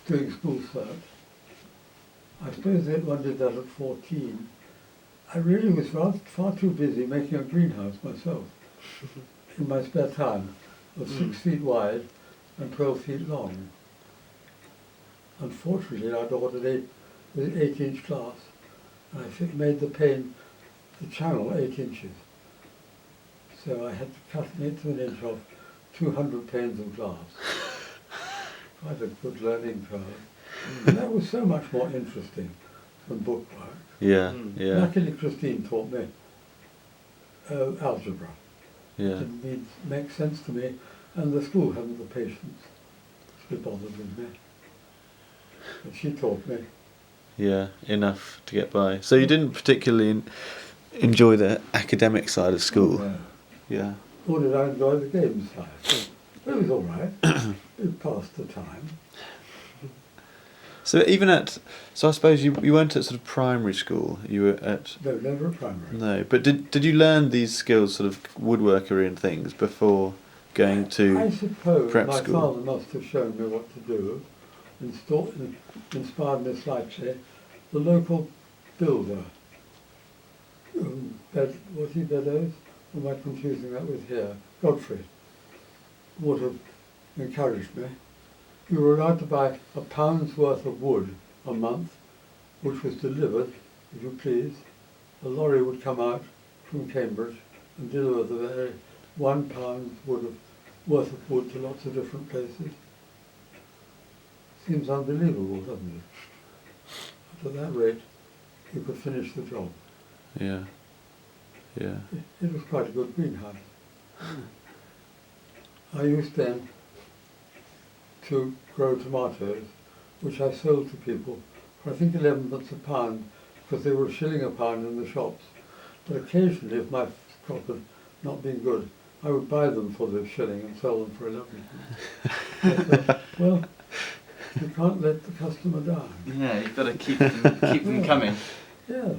doing school cert. I suppose that one did that at 14. I really was far too busy making a greenhouse myself in my spare time, of 6 feet wide and 12 feet long. Unfortunately, I'd ordered with 8-inch glass, and I made the channel 8 inches. So I had to cut an eighth of an inch off 200 panes of glass. Quite a good learning curve. And that was so much more interesting than bookwork. Yeah, yeah. Luckily, Christine taught me algebra. Yeah. It didn't make sense to me, and the school hadn't the patience to be bothered with me. But she taught me. Yeah, enough to get by. So you didn't particularly enjoy the academic side of school? No. Yeah. Nor did I enjoy the games side. It was all right. It passed the time. So so I suppose you weren't at sort of primary school. You were at. No, never at primary. No, but did you learn these skills, sort of woodworkery and things, before going to I suppose prep my school? father must have shown me what to do, inspired me slightly. The local builder, was he Beddoes? Or am I confusing that with here? Godfrey would have encouraged me. You were allowed to buy £1 worth of wood a month, which was delivered, if you please. A lorry would come out from Cambridge and deliver the very £1 worth of wood to lots of different places. Seems unbelievable, doesn't it? But at that rate, you could finish the job. Yeah. Yeah. It was quite a good greenhouse. I used then to grow tomatoes, which I sold to people for I think 11 pence a pound, because they were £1 a pound in the shops. But occasionally, if my crop had not been good, I would buy them for the shilling and sell them for 11 pence. Well, you can't let the customer down. Yeah, you've got to keep them coming. Yes.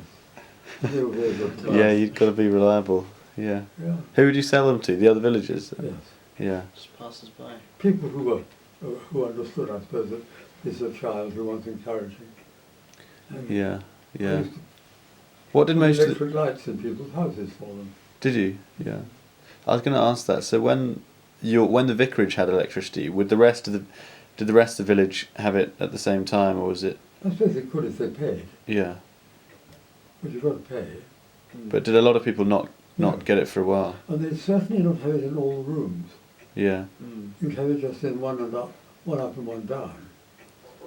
They were very good to us. Yeah, you've got to be reliable. Yeah. Yeah. Who would you sell them to? The other villagers? Yes. Yeah. Just passers by. People who understood, I suppose, that this is a child who wants encouraging. And Yeah. I Yeah. used to What did put most of the, electric lights in people's houses for them. Did you? Yeah. I was going to ask that. So when the vicarage had electricity, did the rest of the village have it at the same time, or was it? I suppose they could if they paid, Yeah. but you've got to pay. But did a lot of people not No. get it for a while? And they'd certainly not have it in all the rooms. Yeah. You'd have it just in one up and one down.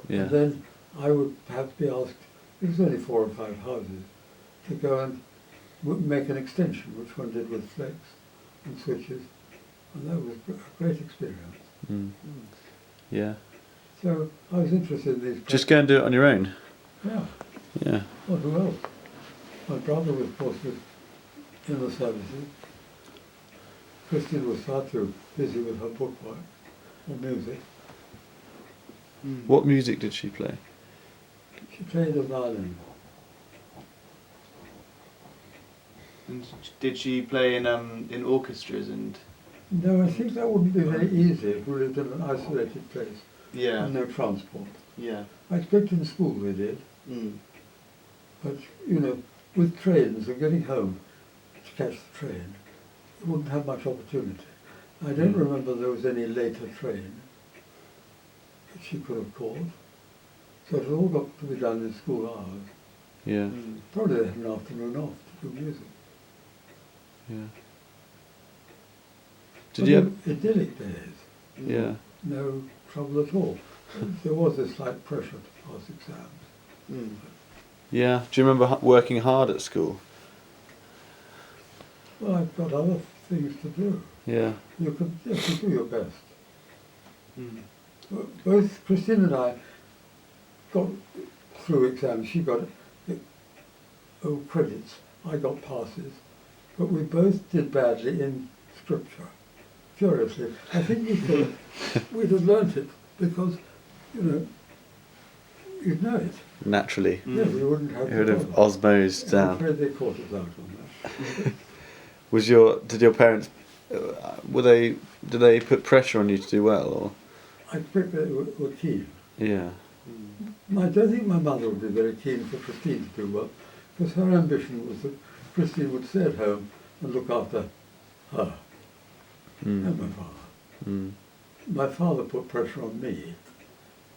Yeah. And then I would perhaps be asked, it was only 4 or 5 houses, to go and make an extension, which one did with flex and switches. And that was a great experience. Mm. Yeah. So I was interested in these. Just go and do it on your own. Yeah. Yeah. Well, who else? My brother, of course, was in the services. Christine was far too busy with her bookwork or music. What music did she play? She played the violin. And did she play in orchestras and? No, I think that wouldn't be very easy if we lived in an isolated place Yeah. and no transport. Yeah. I expect in school we did, but with trains and getting home to catch the train, you wouldn't have much opportunity. I don't remember there was any later train that she could have caught. So it all got to be done in school hours. Yeah. Probably they had an afternoon off to do music. Yeah. But Did you have, idyllic days, yeah. no trouble at all. There was a slight pressure to pass exams. Yeah. Do you remember working hard at school? Well, I've got other things to do. Yeah. You do your best. Both Christine and I got through exams. She got credits. I got passes. But we both did badly in scripture. Curiously, I think we thought we'd have learnt it because, you'd know it. Naturally. Yeah, we wouldn't have. It would have osmosed I'm down. afraid they caught us out on that. Did your parents, did they put pressure on you to do well, or? I expect they were keen. Yeah. Mm. I don't think my mother would be very keen for Christine to do well, because her ambition was that Christine would stay at home and look after her and my father. Mm. My father put pressure on me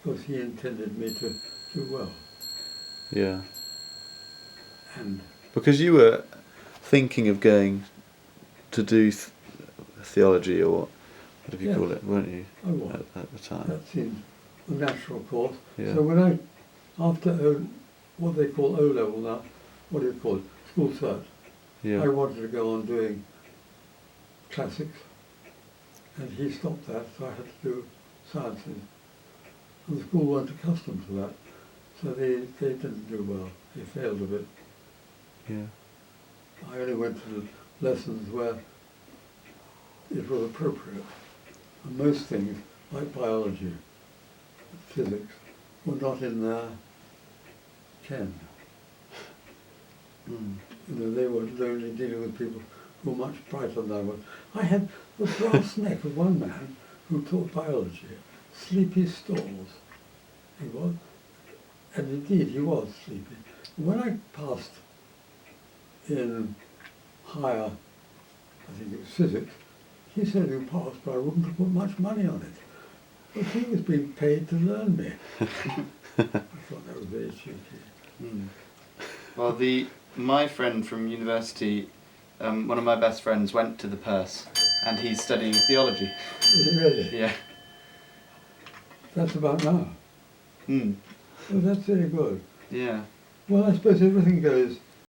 because he intended me to do well. Yeah. And Because you were thinking of going to do theology or whatever you Yes. call it, weren't you? I was. At the time. That seemed a natural course. Yeah. So when after what they call O-level now, what do you call it? School cert. Yeah. I wanted to go on doing classics, and he stopped that, so I had to do sciences. And the school weren't accustomed to that, so they didn't do well. They failed a bit. Yeah. I only went to lessons where it was appropriate. And most things, like biology, physics, were not in their ken. Mm. You know, they were only dealing with people who were much brighter than I was. I had the brass neck of one man who taught biology, Sleepy Stalls. He was, and indeed he was sleepy. When I passed in higher, I think it was physics, he said you passed, but I wouldn't have put much money on it. But he was being paid to learn me. I thought that was very cheeky. Mm. Well, my friend from university, one of my best friends, went to the Perse, and he's studying theology. Really? Yeah. That's about now. Mm. Oh, that's very good. Yeah. Well, I suppose everything goes